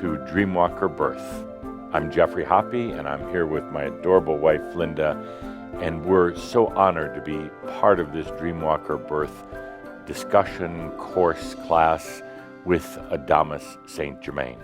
to DreamWalker Birth. I'm Geoffrey Hoppe, and I'm here with my adorable wife, Linda, and we're so honored to be part of this DreamWalker Birth discussion course class with Adamus Saint-Germain.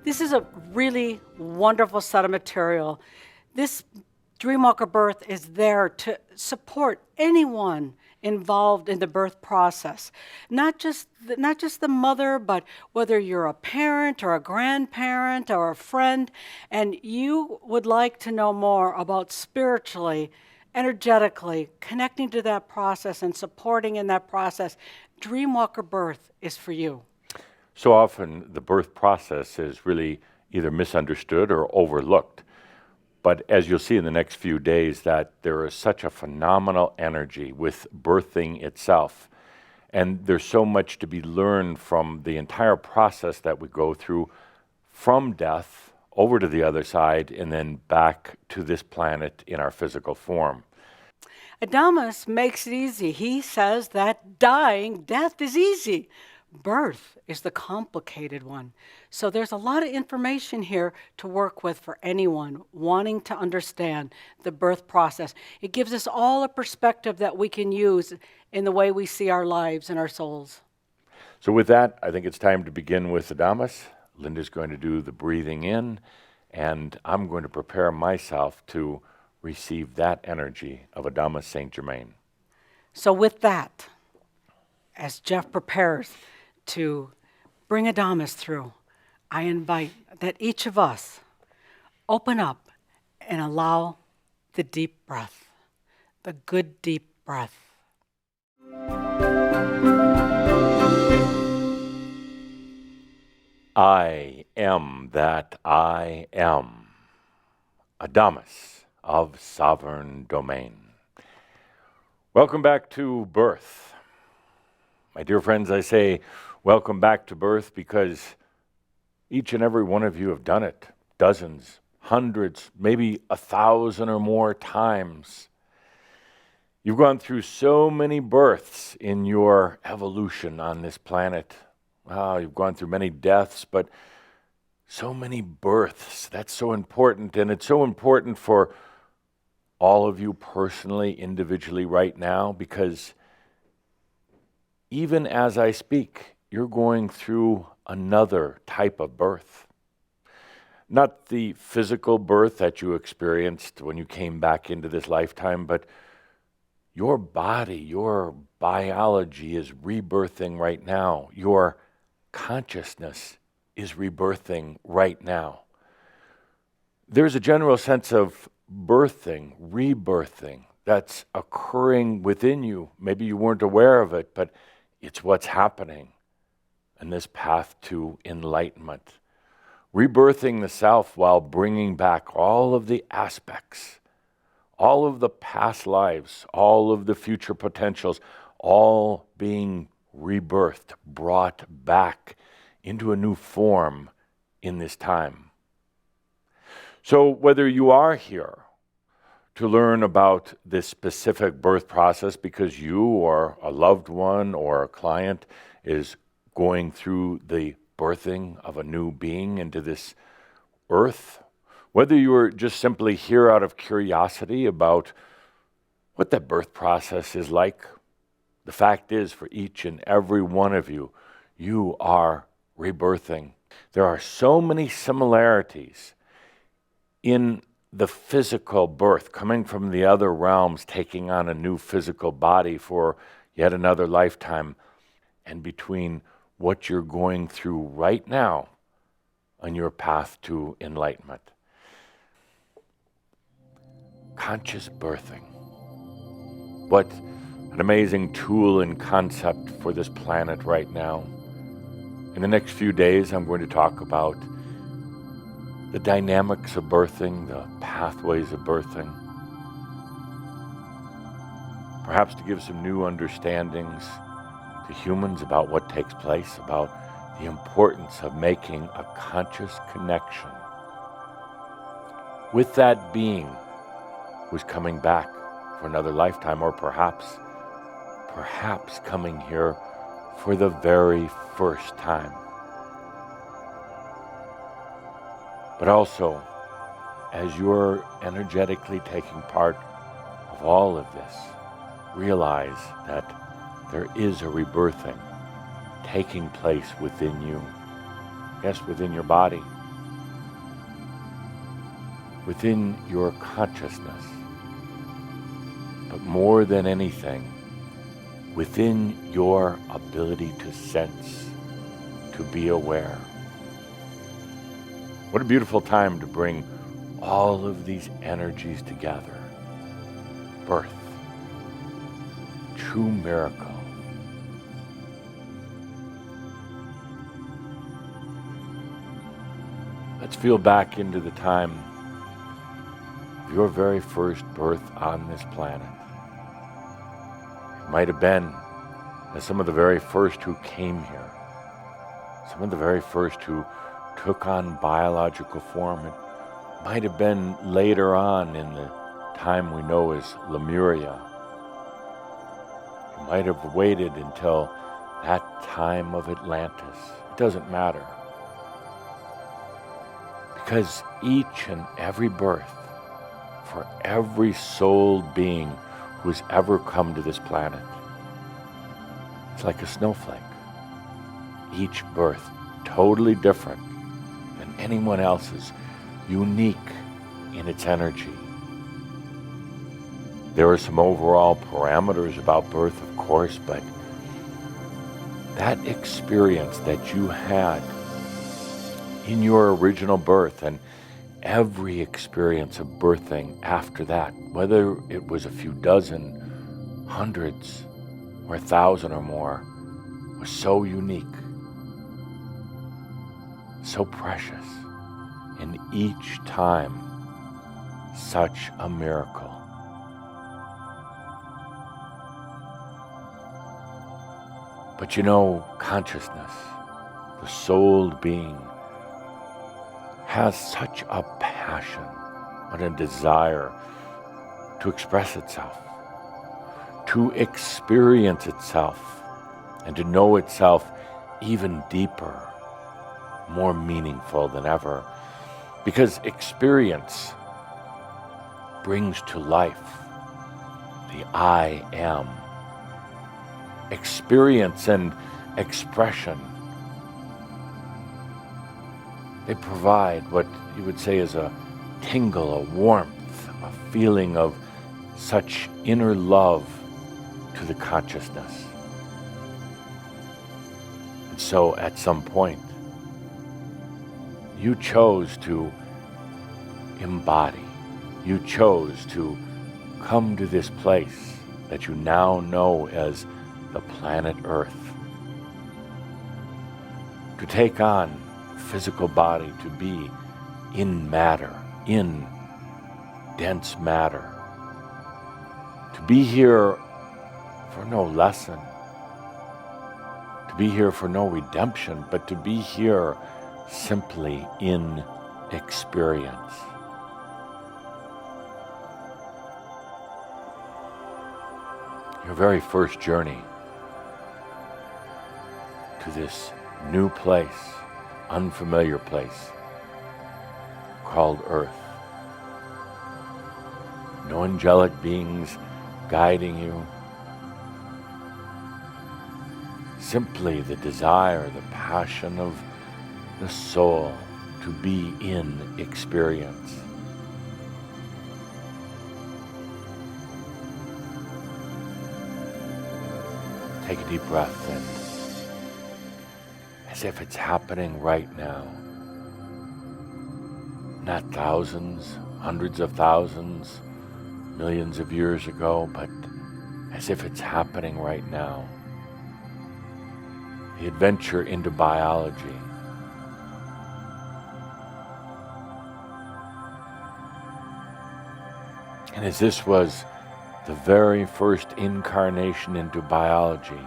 This is a really wonderful set of material. This DreamWalker Birth is there to support anyone involved in the birth process. Not just the mother, but whether you're a parent or a grandparent or a friend, and you would like to know more about spiritually, energetically, connecting to that process and supporting in that process, DreamWalker Birth is for you. So often the birth process is really either misunderstood or overlooked. But as you'll see in the next few days, that there is such a phenomenal energy with birthing itself. And there's so much to be learned from the entire process that we go through, from death over to the other side and then back to this planet in our physical form. Adamus makes it easy. He says that death is easy. Birth is the complicated one. So there's a lot of information here to work with for anyone wanting to understand the birth process. It gives us all a perspective that we can use in the way we see our lives and our souls. So with that, I think it's time to begin with Adamus. Linda's going to do the breathing in, and I'm going to prepare myself to receive that energy of Adamus Saint-Germain. So with that, as Jeff prepares to bring Adamus through, I invite that each of us open up and allow the deep breath, the good deep breath. I am that I am, Adamus of sovereign domain. Welcome back to birth. My dear friends, I say welcome back to birth because each and every one of you have done it dozens, hundreds, maybe 1,000 or more times. You've gone through so many births in your evolution on this planet. Wow, you've gone through many deaths, but so many births. That's so important, and it's so important for all of you personally, individually right now, because even as I speak, you're going through another type of birth. Not the physical birth that you experienced when you came back into this lifetime, but your body, your biology is rebirthing right now. Your consciousness is rebirthing right now. There's a general sense of birthing, rebirthing, that's occurring within you. Maybe you weren't aware of it, but it's what's happening in this path to enlightenment. Rebirthing the self while bringing back all of the aspects, all of the past lives, all of the future potentials, all being rebirthed, brought back into a new form in this time. So whether you are here to learn about this specific birth process because you or a loved one or a client is going through the birthing of a new being into this earth, whether you are just simply here out of curiosity about what that birth process is like, the fact is for each and every one of you, you are rebirthing. There are so many similarities in the physical birth, coming from the other realms, taking on a new physical body for yet another lifetime, and between what you're going through right now on your path to enlightenment. Conscious birthing. What an amazing tool and concept for this planet right now. In the next few days, I'm going to talk about the dynamics of birthing, the pathways of birthing, perhaps to give some new understandings to humans about what takes place, about the importance of making a conscious connection with that being who's coming back for another lifetime, or perhaps coming here for the very first time. But also, as you're energetically taking part of all of this, realize that there is a rebirthing taking place within you. Yes, within your body, within your consciousness, but more than anything, within your ability to sense, to be aware. What a beautiful time to bring all of these energies together. Birth, true miracle. Let's feel back into the time of your very first birth on this planet. It might have been as some of the very first who came here, some of the very first who took on biological form. It might have been later on in the time we know as Lemuria. You might have waited until that time of Atlantis. It doesn't matter. Because each and every birth, for every soul being who has ever come to this planet, it's like a snowflake. Each birth totally different than anyone else's, unique in its energy. There are some overall parameters about birth, of course, but that experience that you had in your original birth and every experience of birthing after that, whether it was a few dozen, hundreds, or 1,000 or more, was so unique, so precious, and each time such a miracle. But you know, consciousness, the soul being, has such a passion and a desire to express itself, to experience itself, and to know itself even deeper, more meaningful than ever. Because experience brings to life the I am. Experience and expression, they provide what you would say is a tingle, a warmth, a feeling of such inner love to the consciousness. And so at some point, you chose to embody. You chose to come to this place that you now know as the planet Earth. To take on physical body, to be in matter, in dense matter, to be here for no lesson, to be here for no redemption, but to be here simply in experience. Your very first journey to this new place, unfamiliar place called Earth. No angelic beings guiding you. Simply the desire, the passion of the soul to be in experience. Take a deep breath in, as if it's happening right now. Not thousands, hundreds of thousands, millions of years ago, but as if it's happening right now. The adventure into biology. And as this was the very first incarnation into biology,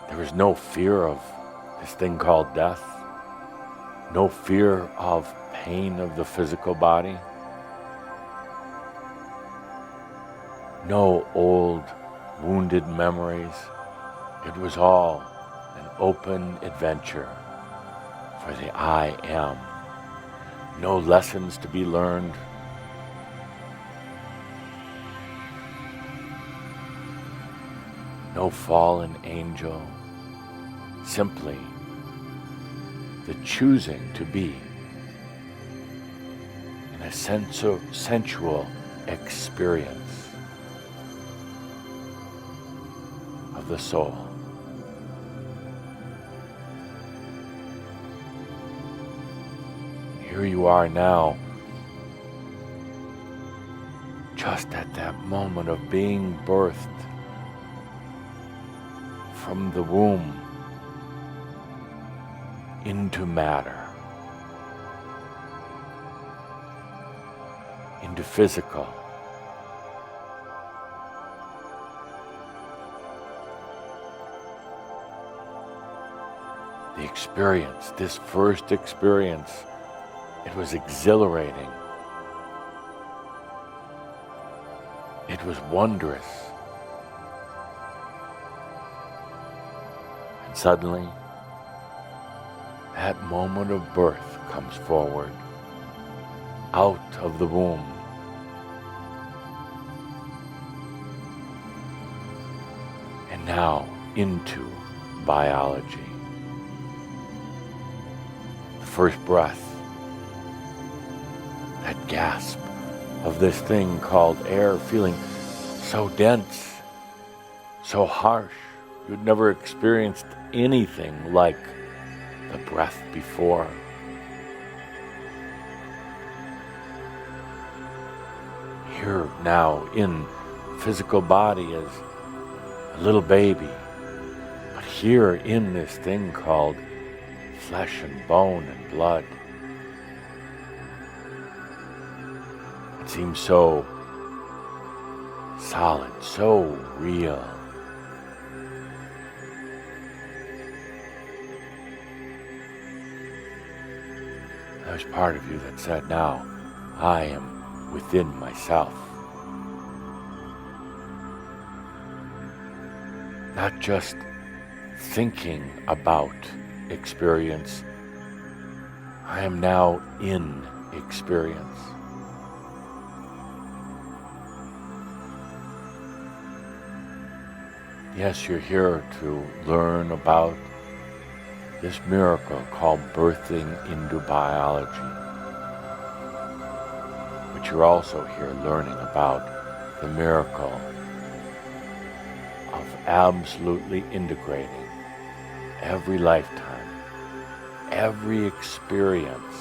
there was no fear of this thing called death, no fear of pain of the physical body, no old wounded memories. It was all an open adventure for the I am. no lessons to be learned. No fallen angel, simply the choosing to be in a sensual experience of the soul. Here you are now, just at that moment of being birthed from the womb into matter, into physical. The experience, this first experience, it was exhilarating. It was wondrous. And suddenly, that moment of birth comes forward, out of the womb. And now into biology. The first breath, that gasp of this thing called air, feeling so dense, so harsh. You'd never experienced anything like the breath before. Here now in physical body as a little baby, but here in this thing called flesh and bone and blood. It seems so solid, so real. There's part of you that said, now I am within myself. Not just thinking about experience, I am now in experience. Yes, you're here to learn about this miracle called birthing into biology. But you're also here learning about the miracle of absolutely integrating every lifetime, every experience,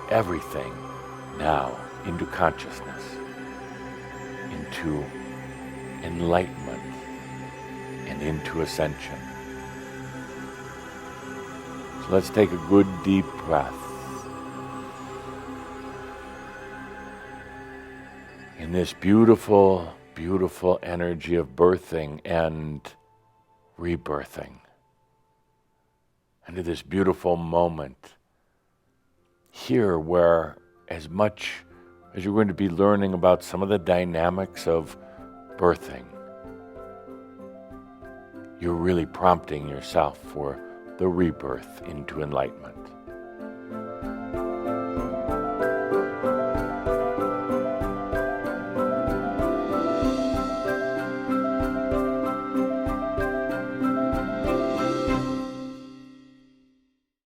everything now into consciousness, into enlightenment, and into ascension. So let's take a good deep breath. In this beautiful, beautiful energy of birthing and rebirthing. Into this beautiful moment here where, as much as you're going to be learning about some of the dynamics of birthing, you're really prompting yourself for the rebirth into enlightenment.